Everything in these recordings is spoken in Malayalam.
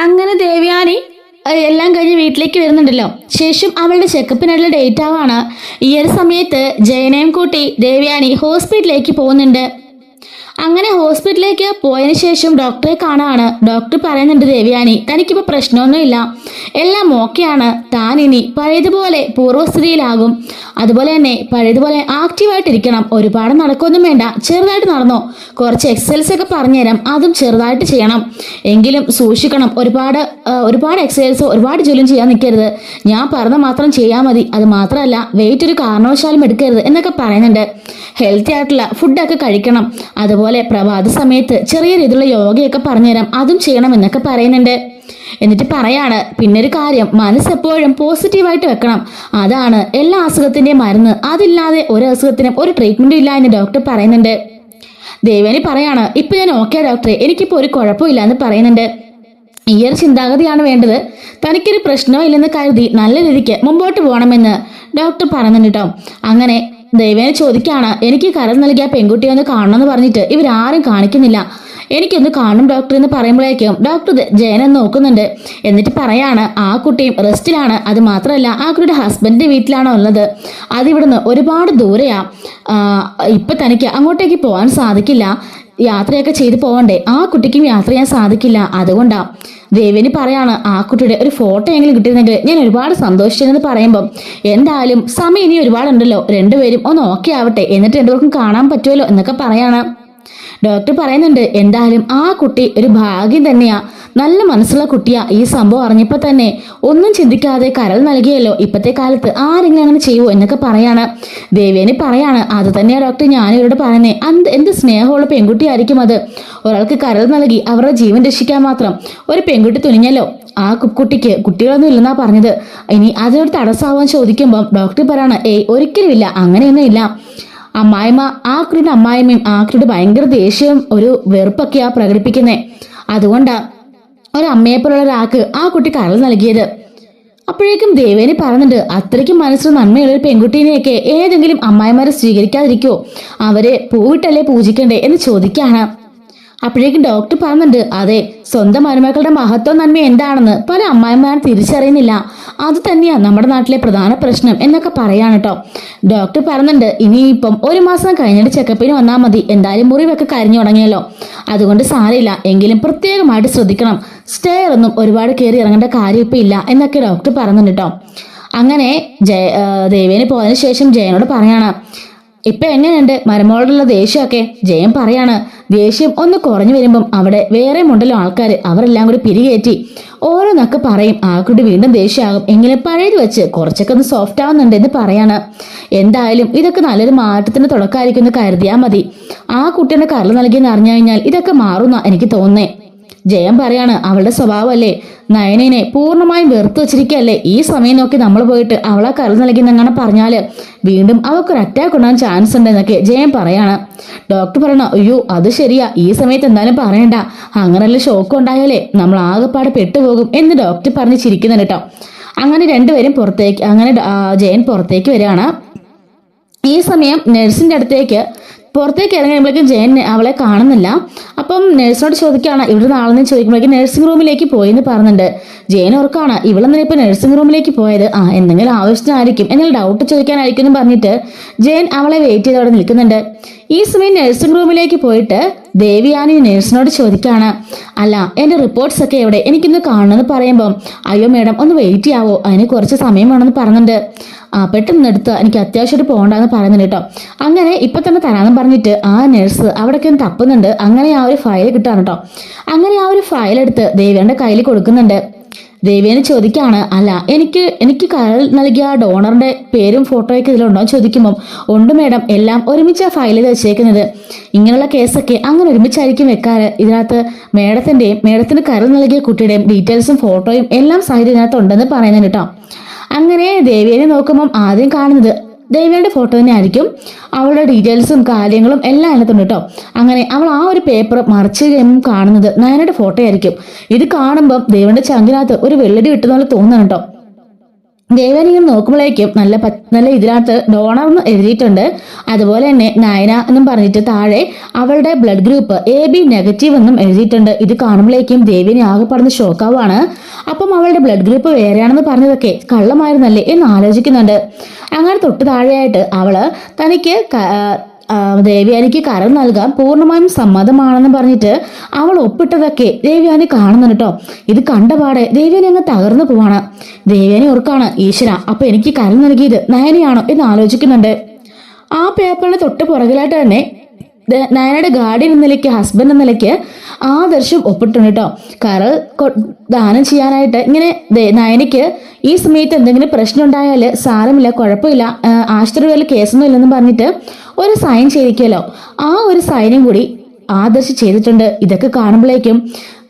അങ്ങനെ ദേവയാനി എല്ലാം കഴിഞ്ഞ് വീട്ടിലേക്ക് വരുന്നുണ്ടല്ലോ. ശേഷം അവളുടെ ചെക്കപ്പിനുള്ള ഡേറ്റ് ആവാണ്. ഈ ഒരു സമയത്ത് ജയനെയും കൂട്ടി ദേവയാനി ഹോസ്പിറ്റലിലേക്ക് പോകുന്നുണ്ട്. അങ്ങനെ ഹോസ്പിറ്റലിലേക്ക് പോയതിനു ശേഷം ഡോക്ടറെ കാണാണ്. ഡോക്ടർ പറയുന്നുണ്ട്, ദേവയാനി തനിക്കിപ്പോൾ പ്രശ്നമൊന്നുമില്ല, എല്ലാം ഓക്കെയാണ്, താൻ ഇനി പഴയതുപോലെ പൂർവ്വസ്ഥിതിയിലാകും. അതുപോലെ തന്നെ പഴയതുപോലെ ആക്റ്റീവായിട്ടിരിക്കണം. ഒരുപാട് നടക്കൊന്നും വേണ്ട, ചെറുതായിട്ട് നടന്നോ, കുറച്ച് എക്സസൈസ് ഒക്കെ പറഞ്ഞുതരാം, അതും ചെറുതായിട്ട് ചെയ്യണം, എങ്കിലും സൂക്ഷിക്കണം. ഒരുപാട് എക്സസൈസോ ഒരുപാട് ജോലിയും ചെയ്യാൻ നിൽക്കരുത്, ഞാൻ പറഞ്ഞ മാത്രം ചെയ്യാൽ മതി. അത് മാത്രമല്ല വെയിറ്റ് ഒരു കാരണവശാലും എടുക്കരുത് എന്നൊക്കെ പറയുന്നുണ്ട്. ഹെൽത്തി ആയിട്ടുള്ള ഫുഡൊക്കെ കഴിക്കണം, അതുപോലെ പ്രഭാത സമയത്ത് ചെറിയ രീതിയിലുള്ള യോഗയൊക്കെ പറഞ്ഞുതരാം, അതും ചെയ്യണം എന്നൊക്കെ പറയുന്നുണ്ട്. എന്നിട്ട് പറയാണ്, പിന്നൊരു കാര്യം, മനസ്സെപ്പോഴും പോസിറ്റീവായിട്ട് വെക്കണം, അതാണ് എല്ലാ അസുഖത്തിന്റെയും മരുന്ന്, അതില്ലാതെ ഒരു അസുഖത്തിനും ഒരു ട്രീറ്റ്മെന്റും ഇല്ല എന്ന് ഡോക്ടർ പറയുന്നുണ്ട്. ദേവയാനി പറയാണ്, ഇപ്പൊ ഞാൻ ഓക്കെ ഡോക്ടറെ, എനിക്കിപ്പോ ഒരു കുഴപ്പമില്ല എന്ന് പറയുന്നുണ്ട്. ഈ ഒരു ചിന്താഗതിയാണ് വേണ്ടത്, തനിക്കൊരു പ്രശ്നവും ഇല്ലെന്ന് കരുതി നല്ല രീതിക്ക് മുമ്പോട്ട് പോകണമെന്ന് ഡോക്ടർ പറയുന്നുണ്ട് കേട്ടോ. അങ്ങനെ ദേവേനെ ചോദിക്കാണ്, എനിക്ക് കരൾ നൽകിയ പെൺകുട്ടിയെ ഒന്ന് കാണണമെന്ന് പറഞ്ഞിട്ട് ഇവരാരും കാണിക്കുന്നില്ല, എനിക്കൊന്ന് കാണും ഡോക്ടർ എന്ന് പറയുമ്പോഴേക്കും ഡോക്ടർ ജയനെ നോക്കുന്നുണ്ട്. എന്നിട്ട് പറയാണ്, ആ കുട്ടിയും റെസ്റ്റിലാണ്, അത് മാത്രമല്ല ആ കുട്ടിയുടെ ഹസ്ബൻഡിന്റെ വീട്ടിലാണോ ഉള്ളത്, അതിവിടുന്ന് ഒരുപാട് ദൂരെയാ, ഇപ്പൊ തനിക്ക് അങ്ങോട്ടേക്ക് പോകാൻ സാധിക്കില്ല, യാത്രയൊക്കെ ചെയ്തു പോകണ്ടേ, ആ കുട്ടിക്കും യാത്ര ചെയ്യാൻ സാധിക്കില്ല, അതുകൊണ്ടാ. ദേവേനി പറയാണ്, ആ കുട്ടിയുടെ ഒരു ഫോട്ടോ എങ്കിലും കിട്ടിയിരുന്നെങ്കിൽ ഞാൻ ഒരുപാട് സന്തോഷിച്ചെന്ന് പറയുമ്പോൾ, എന്തായാലും സമയം ഇനി ഒരുപാടുണ്ടല്ലോ, രണ്ടുപേരും ഒന്ന് ഓക്കെ ആവട്ടെ, എന്നിട്ട് രണ്ടുപേർക്കും കാണാൻ പറ്റുമല്ലോ എന്നൊക്കെ പറയാണ്. ഡോക്ടർ പറയുന്നുണ്ട്, എന്തായാലും ആ കുട്ടി ഒരു ഭാഗ്യം തന്നെയാ, നല്ല മനസ്സുള്ള കുട്ടിയാ, ഈ സംഭവം അറിഞ്ഞപ്പോൾ തന്നെ ഒന്നും ചിന്തിക്കാതെ കരൾ നൽകിയല്ലോ, ഇപ്പോഴത്തെ കാലത്ത് ആരെങ്കിലും അങ്ങനെ ചെയ്യുമോ എന്നൊക്കെ പറയാണ്. ദേവേനി പറയാണ്, അത് തന്നെയാ ഡോക്ടർ ഞാനിവരോട് പറയുന്നേ, എന്ത് സ്നേഹമുള്ള പെൺകുട്ടിയായിരിക്കും അത്, ഒരാൾക്ക് കരൾ നൽകി അവരുടെ ജീവൻ രക്ഷിക്കാൻ മാത്രം ഒരു പെൺകുട്ടി തുനിഞ്ഞല്ലോ, ആ കുട്ടിക്ക് കുട്ടികളൊന്നും ഇല്ലെന്നാ പറഞ്ഞത്, ഇനി അതിനൊരു തടസ്സമാവാൻ ചോദിക്കുമ്പോൾ ഡോക്ടർ പറയാണ്, ഒരിക്കലും ഇല്ല, അങ്ങനെയൊന്നും ഇല്ല, അമ്മായിമ്മ ആ കുട്ടിയുടെ അമ്മായിമ്മയും ആ കുട്ടിയുടെ ഭയങ്കര ദേഷ്യവും ഒരു വെറുപ്പൊക്കെയാ പ്രകടിപ്പിക്കുന്നേ, അതുകൊണ്ടാ ഒരമ്മയെപ്പോലുള്ള ഒരാൾക്ക് ആ കുട്ടി കരൾ നൽകിയത്. അപ്പോഴേക്കും ദേവേനി പറയുന്നുണ്ട്, അത്രയ്ക്കും മനസ്സിൽ നന്മയുള്ള ഒരു പെൺകുട്ടീനെയൊക്കെ ഏതെങ്കിലും അമ്മായിമാരെ സ്വീകരിക്കാതിരിക്കോ, അവരെ പൂവിട്ടല്ലേ പൂജിക്കണ്ടേ എന്ന് ചോദിക്കാണ്. അപ്പോഴേക്കും ഡോക്ടർ പറയുന്നുണ്ട്, അതെ, സ്വന്തം മരുമക്കളുടെ മഹത്വം നന്മ എന്താണെന്ന് പല അമ്മായിമാരും തിരിച്ചറിയുന്നില്ല, അത് തന്നെയാ നമ്മുടെ നാട്ടിലെ പ്രധാന പ്രശ്നം എന്നൊക്കെ പറയാണ് കേട്ടോ. ഡോക്ടർ പറയുന്നുണ്ട്, ഇനിയിപ്പം ഒരു മാസം കഴിഞ്ഞിട്ട് ചെക്കപ്പിന് വന്നാൽ മതി, എന്തായാലും മുറിവൊക്കെ കരിഞ്ഞു തുടങ്ങിയല്ലോ, അതുകൊണ്ട് സാരമില്ല, എങ്കിലും പ്രത്യേകമായിട്ട് ശ്രദ്ധിക്കണം, സ്റ്റെയർ ഒന്നും ഒരുപാട് കയറി ഇറങ്ങേണ്ട കാര്യം ഇപ്പം ഇല്ല എന്നൊക്കെ ഡോക്ടർ പറയുന്നുണ്ട് കേട്ടോ. അങ്ങനെ ദേവേനി പോയതിനു ശേഷം ജയനോട് പറയാണ്, ഇപ്പൊ എങ്ങനെയുണ്ട് മരുമോളോടുള്ള ദേഷ്യമൊക്കെ? ജയൻ പറയാണ്, ദേഷ്യം ഒന്ന് കുറഞ്ഞു വരുമ്പം അവിടെ വേറെ ഉണ്ടല്ലോ ആൾക്കാർ, അവരെല്ലാം കൂടി പിരികേറ്റി ഓരോന്നൊക്കെ പറയും, ആ കുട്ടി വീണ്ടും ദേഷ്യമാകും, എങ്കിലും പഴയത് വെച്ച് കുറച്ചൊക്കെ ഒന്ന് സോഫ്റ്റ് ആവുന്നുണ്ട് എന്ന് പറയാണ്. എന്തായാലും ഇതൊക്കെ നല്ലൊരു മാറ്റത്തിന് തുടക്കമായിരിക്കും എന്ന് കരുതിയാൽ മതി, ആ കുട്ടിയുടെ കരൾ നൽകിയെന്ന് അറിഞ്ഞു കഴിഞ്ഞാൽ ഇതൊക്കെ മാറുന്ന എനിക്ക് തോന്നുന്നേ. ജയൻ പറയാണ്, അവളുടെ സ്വഭാവമല്ലേ, നയനനെ പൂർണ്ണമായും വെറുത്തു വച്ചിരിക്കുകയല്ലേ, ഈ സമയം നോക്കി നമ്മൾ പോയിട്ട് അവളെ കരൾ നൽകിയെന്നങ്ങനെ പറഞ്ഞാല് വീണ്ടും അവൾക്കൊരു അറ്റാക്ക് ഉണ്ടാകാൻ ചാൻസ് ഉണ്ട് എന്നൊക്കെ ജയൻ പറയാണ്. ഡോക്ടർ പറയണ, അയ്യോ അത് ശരിയാ, ഈ സമയത്ത് എന്തായാലും പറയണ്ട, അങ്ങനെയുള്ള ഷോക്ക് ഉണ്ടായാലേ നമ്മൾ ആകെപ്പാട് പെട്ടുപോകും എന്ന് ഡോക്ടർ പറഞ്ഞ് ചിരിക്കുന്നുണ്ട് കേട്ടോ. അങ്ങനെ രണ്ടുപേരും ജയൻ പുറത്തേക്ക് വരികയാണ്. ഈ സമയം നഴ്സിന്റെ അടുത്തേക്ക് പുറത്തേക്ക് ഇറങ്ങുമ്പോഴേക്കും ജയൻ അവളെ കാണുന്നില്ല. അപ്പം നഴ്സിനോട് ചോദിക്കുകയാണ്, ഇവിടെ നാളെന്ന് ചോദിക്കുമ്പോഴേക്കും നഴ്സിംഗ് റൂമിലേക്ക് പോയി എന്ന് പറഞ്ഞിട്ടുണ്ട്. ജയൻ ഓർക്കാണ്, ഇവളെന്തിനാ ഇപ്പൊ നഴ്സിംഗ് റൂമിലേക്ക് പോയത്, എന്തെങ്കിലും ആവശ്യത്തിനായിരിക്കും, എന്തെങ്കിലും ഡൗട്ട് ചോദിക്കാനായിരിക്കും എന്ന് പറഞ്ഞിട്ട് ജയൻ അവളെ വെയിറ്റ് ചെയ്ത് അവിടെ നിൽക്കുന്നുണ്ട്. ഈ സമയം നഴ്സിംഗ് റൂമിലേക്ക് പോയിട്ട് ദേവിയാനി നഴ്സിനോട് ചോദിക്കുകയാണ്, അല്ല എന്റെ റിപ്പോർട്ട്സ് ഒക്കെ എവിടെ, എനിക്കൊന്ന് കാണണമെന്ന് പറയുമ്പോൾ, അയ്യോ മേഡം ഒന്ന് വെയിറ്റ് ചെയ്യാവോ, അതിന് കുറച്ച് സമയം വേണമെന്ന് പറഞ്ഞിട്ടുണ്ട്, പെട്ടെന്ന് എടുത്ത് എനിക്ക് അത്യാവശ്യമായിട്ട് പോകണ്ടെന്ന് പറയുന്നുണ്ട് കേട്ടോ. അങ്ങനെ ഇപ്പൊ തന്നെ തരാമെന്ന് പറഞ്ഞിട്ട് ആ നഴ്സ് അവിടേക്ക് ഒന്ന് തപ്പുന്നുണ്ട്. അങ്ങനെ ആ ഒരു ഫയൽ കിട്ടാണ് കേട്ടോ. അങ്ങനെ ആ ഒരു ഫയൽ എടുത്ത് ദേവിയുടെ കയ്യിൽ കൊടുക്കുന്നുണ്ട്. ദേവിയനെ ചോദിക്കാണ്, അല്ല എനിക്ക് കരൾ നൽകിയ ഡോണറിന്റെ പേരും ഫോട്ടോയൊക്കെ ഇതിലുണ്ടോ എന്ന് ചോദിക്കുമ്പോൾ, ഉണ്ട് മേഡം, എല്ലാം ഒരുമിച്ച് ആ ഫയലിൽ വെച്ചേക്കുന്നത്, ഇങ്ങനെയുള്ള കേസൊക്കെ അങ്ങനെ ഒരുമിച്ചായിരിക്കും വെക്കാറ്, ഇതിനകത്ത് മേഡത്തിന് കരൾ നൽകിയ കുട്ടിയുടെയും ഡീറ്റെയിൽസും ഫോട്ടോയും എല്ലാം സഹിതം ഇതിനകത്ത് ഉണ്ടെന്ന് പറയുന്നുണ്ട് കേട്ടോ. അങ്ങനെ ദേവിയെ നോക്കുമ്പം ആദ്യം കാണുന്നത് ദേവിയുടെ ഫോട്ടോ തന്നെ ആയിരിക്കും, അവളുടെ ഡീറ്റെയിൽസും കാര്യങ്ങളും എല്ലാം അതിനകത്തുണ്ട് കേട്ടോ. അങ്ങനെ അവൾ ആ ഒരു പേപ്പർ മറിച്ച് കഴിയുമ്പോൾ കാണുന്നത് നയനയുടെ ഫോട്ടോ ആയിരിക്കും. ഇത് കാണുമ്പം ദേവിയുടെ ചങ്കിനകത്ത് ഒരു വെള്ളടി കിട്ടുന്ന പോലെ തോന്നുന്നു കേട്ടോ. ദേവൻ ഇങ്ങനെ നോക്കുമ്പോഴേക്കും നല്ല ഇതിനകത്ത് ഡോണർ എന്ന് എഴുതിയിട്ടുണ്ട്. അതുപോലെ തന്നെ നയന എന്നും പറഞ്ഞിട്ട് താഴെ അവളുടെ ബ്ലഡ് ഗ്രൂപ്പ് AB നെഗറ്റീവ് എന്നും എഴുതിയിട്ടുണ്ട്. ഇത് കാണുമ്പോഴേക്കും ദേവിനെ ആകെ പറഞ്ഞ് ഷോക്കാവാണ്. അപ്പം അവളുടെ ബ്ലഡ് ഗ്രൂപ്പ് വേറെയാണെന്ന് പറഞ്ഞതൊക്കെ കള്ളമായിരുന്നല്ലേ എന്ന് ആലോചിക്കുന്നുണ്ട്. അങ്ങനെ തൊട്ട് താഴെയായിട്ട് അവള് തനിക്ക് ദേവയാനിക്ക് കരം നൽകാൻ പൂർണ്ണമായും സമ്മതമാണെന്ന് പറഞ്ഞിട്ട് അവൾ ഒപ്പിട്ടതൊക്കെ ദേവയാനി കാണുന്നുണ്ട് കേട്ടോ. ഇത് കണ്ടപാടെ ദേവയാനി അങ്ങ് തകർന്നു പോവാണ്. ദേവയാനി ഓർക്കാണ്, ഈശ്വര അപ്പൊ എനിക്ക് കരം നൽകിയത് നയനയാണോ എന്ന് ആലോചിക്കുന്നുണ്ട്. ആ പേപ്പറിന് തൊട്ട് പുറകിലായിട്ട് തന്നെ നയനയുടെ ഗാർഡിയൻ എന്ന നിലയ്ക്ക്, ഹസ്ബൻഡ് എന്ന നിലയ്ക്ക് ആദർശം ഒപ്പിട്ടുണ്ട് കേട്ടോ. കരൾ ദാനം ചെയ്യാനായിട്ട് ഇങ്ങനെ നയനയ്ക്ക് ഈ സമയത്ത് എന്തെങ്കിലും പ്രശ്നം ഉണ്ടായാൽ സാരമില്ല, കുഴപ്പമില്ല, ആശുപത്രിയിൽ കേസൊന്നും ഇല്ലെന്ന് പറഞ്ഞിട്ട് ഒരു സൈൻ ചെയ്തിരിക്കുമല്ലോ. ആ ഒരു സൈനും കൂടി ആദർശ് ചെയ്തിട്ടുണ്ട്. ഇതൊക്കെ കാണുമ്പോഴേക്കും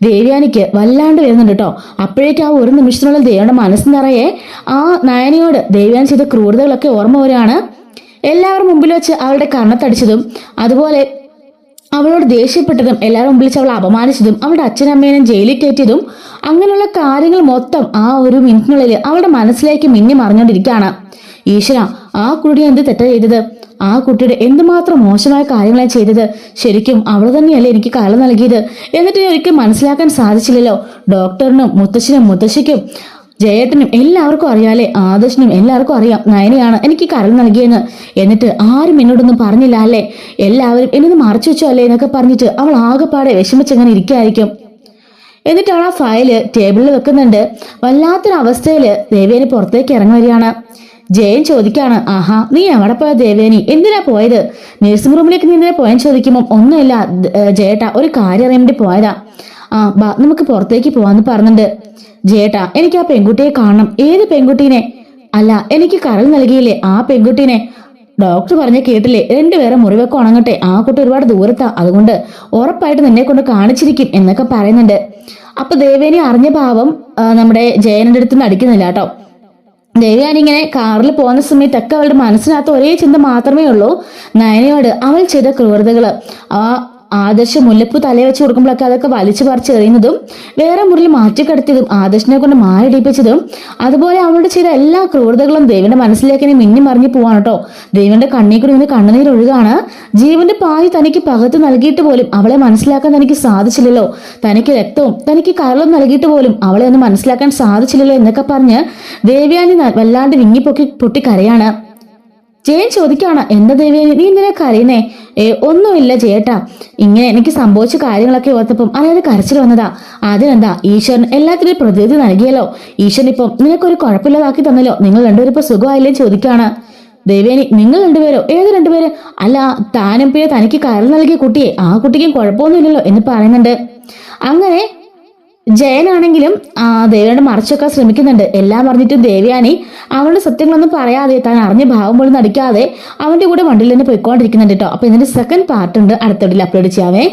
ദേവയാനിക്ക് വല്ലാണ്ട് വരുന്നുണ്ട് കേട്ടോ. അപ്പോഴേക്കും ആ ഒരു നിമിഷത്തിനുള്ള ദേവിയുടെ മനസ്സ് നിറയെ ആ നയനയോട് ദേവയാനി ചെയ്ത ക്രൂരതകളൊക്കെ ഓർമ്മ വരികയാണ്. എല്ലാവരും മുമ്പിൽ വെച്ച് അവളുടെ കണ്ണത്തടിച്ചതും അതുപോലെ അവളോട് ദേഷ്യപ്പെട്ടതും എല്ലാവരും മുമ്പിൽ വെച്ച് അവളെ അപമാനിച്ചതും അവളുടെ അച്ഛനമ്മേനും ജയിലിൽ കയറ്റിയതും അങ്ങനെയുള്ള കാര്യങ്ങൾ മൊത്തം ആ ഒരു മിനിറ്റിനുള്ളിൽ അവളുടെ മനസ്സിലേക്ക് മിന്നി മറിഞ്ഞുകൊണ്ടിരിക്കുകയാണ്. ഈശ്വര, ആ കുട്ടി എന്ത് തെറ്റാ ചെയ്തത്? ആ കുട്ടിയുടെ എന്തുമാത്രം മോശമായ കാര്യങ്ങളാണ് ചെയ്തത്? ശരിക്കും അവൾ തന്നെയല്ലേ എനിക്ക് കള്ളം നൽകിയത്? എന്നിട്ട് എനിക്ക് മനസ്സിലാക്കാൻ സാധിച്ചില്ലല്ലോ. ഡോക്ടറിനും മുത്തശ്ശനും മുത്തശ്ശിക്കും ജയേട്ടനും എല്ലാവർക്കും അറിയാലേ, ആദർശനും എല്ലാവർക്കും അറിയാം നയനയാണ് എനിക്ക് കരം നൽകിയെന്ന്. എന്നിട്ട് ആരും എന്നോടൊന്നും പറഞ്ഞില്ല അല്ലേ? എല്ലാവരും എന്നെ മറച്ചു വെച്ചോ അല്ലേ എന്നൊക്കെ പറഞ്ഞിട്ട് അവൾ ആകെപ്പാടെ വിഷമിച്ചങ്ങനെ ഇരിക്കുകയായിരിക്കും. എന്നിട്ട് അവൾ ആ ഫയല് ടേബിളിൽ വെക്കുന്നുണ്ട്. വല്ലാത്തൊരു അവസ്ഥയില് ദേവേനി പുറത്തേക്ക് ഇറങ്ങി വരികയാണ്. ജയൻ ചോദിക്കാണ്, ആഹാ നീ എവിടെ പോയ ദേവേനി? എന്തിനാ പോയത്? നഴ്സിംഗ് റൂമിലേക്ക് നീ എന്തിനാ പോയെന്ന് ചോദിക്കുമ്പോൾ ഒന്നുമില്ല ജയേട്ടാ, ഒരു കാര്യം അറിയാൻ വേണ്ടി പോയതാ. നമുക്ക് പുറത്തേക്ക് പോവാന്ന് പറഞ്ഞിട്ടുണ്ട്. ജേട്ടാ, എനിക്ക് ആ പെൺകുട്ടിയെ കാണണം. ഏത് പെൺകുട്ടീനെ? അല്ല, എനിക്ക് കരൾ നൽകിയില്ലേ ആ പെൺകുട്ടീനെ. ഡോക്ടർ പറഞ്ഞ കേട്ടില്ലേ, രണ്ടുപേരെ മുറിവൊക്കെ ഉണങ്ങട്ടെ, ആ കുട്ടി ഒരുപാട് ദൂരത്താ, അതുകൊണ്ട് ഉറപ്പായിട്ട് നിന്നെ കൊണ്ട് കാണിച്ചിരിക്കും എന്നൊക്കെ പറയുന്നുണ്ട്. അപ്പൊ ദേവേനി അറിഞ്ഞ ഭാവം നമ്മുടെ ജയനന്റെ അടുത്ത് നിന്ന് അടിക്കുന്നില്ല കേട്ടോ. ദേവയാനി ഇങ്ങനെ കാറിൽ പോകുന്ന സമയത്തൊക്കെ അവളുടെ മനസ്സിനകത്ത് ഒരേ ചിന്ത മാത്രമേ ഉള്ളൂ, നയനയോട് അവൾ ചെയ്ത ക്രൂരതകള്. ആദർശ് മുല്ലപ്പൂ തലയെ വെച്ച് കൊടുക്കുമ്പോഴൊക്കെ അതൊക്കെ വലിച്ചു പറിച്ച് എറിയുന്നതും വേറെ മുറിയിൽ മാറ്റിക്കിടത്തിയതും ആദർശിനെ കൊണ്ട് മായടിപ്പിച്ചതും അതുപോലെ അവളോട് ചെയ്ത എല്ലാ ക്രൂരതകളും ദേവിന്റെ മനസ്സിലേക്ക് ഇനി മിന്നി മറിഞ്ഞു പോവാണ് കേട്ടോ. ദേവിന്റെ കണ്ണീർ കൂടി ഇങ്ങനെ കണ്ണുനീരൊഴുകാണ്. ജീവന്റെ പാതി തനിക്ക് പകത്ത് നൽകിയിട്ട് പോലും അവളെ മനസ്സിലാക്കാൻ തനിക്ക് സാധിച്ചില്ലല്ലോ. തനിക്ക് രക്തവും തനിക്ക് കരളും നൽകിയിട്ട് പോലും അവളെ ഒന്ന് മനസ്സിലാക്കാൻ സാധിച്ചില്ലല്ലോ എന്നൊക്കെ പറഞ്ഞ് ദേവയാനി വല്ലാണ്ട് പൊട്ടി കരയാണ്. ജയൻ ചോദിക്കാണ്, എന്താ ദേവയാനി നീ എന്തിനാ കരയുന്നേ? ഒന്നുമില്ല ജയേട്ടാ, ഇങ്ങനെ എനിക്ക് സംഭവിച്ച കാര്യങ്ങളൊക്കെ ഓർത്തപ്പം അതായത് കരച്ചിൽ വന്നതാ. അതിനെന്താ, ഈശ്വരൻ എല്ലാത്തിനും പ്രതിനിധി നൽകിയല്ലോ. ഈശ്വരൻ ഇപ്പം നിനക്കൊരു കുഴപ്പമില്ലാതാക്കി തന്നല്ലോ. നിങ്ങൾ രണ്ടുപേരും ഇപ്പൊ സുഖമായില്ലേ ചോദിക്കാണ്. ദേവേനി, നിങ്ങൾ രണ്ടുപേരോ? ഏത് രണ്ടുപേര്? അല്ല, താനും പിന്നെ തനിക്ക് കരൾ നൽകിയ കുട്ടിയെ, ആ കുട്ടിക്കും കുഴപ്പമൊന്നുമില്ലല്ലോ എന്ന് പറയുന്നുണ്ട്. അങ്ങനെ ജയനാണെങ്കിലും ദേവിയോട് മറച്ചൊക്കെ ശ്രമിക്കുന്നുണ്ട്. എല്ലാം പറഞ്ഞിട്ടും ദേവയാനി അവളുടെ സത്യങ്ങളൊന്നും പറയാതെ താൻ അറിഞ്ഞ ഭാവം പോലും നടിക്കാതെ അവന്റെ കൂടെ വണ്ടിയിൽ തന്നെ പോയിക്കൊണ്ടിരിക്കുന്നുണ്ട് കേട്ടോ. അപ്പൊ ഇതിന്റെ സെക്കൻഡ് പാർട്ട് ഉണ്ട്, അടുത്തോട്ടിൽ അപ്ലോഡ് ചെയ്യാവേ.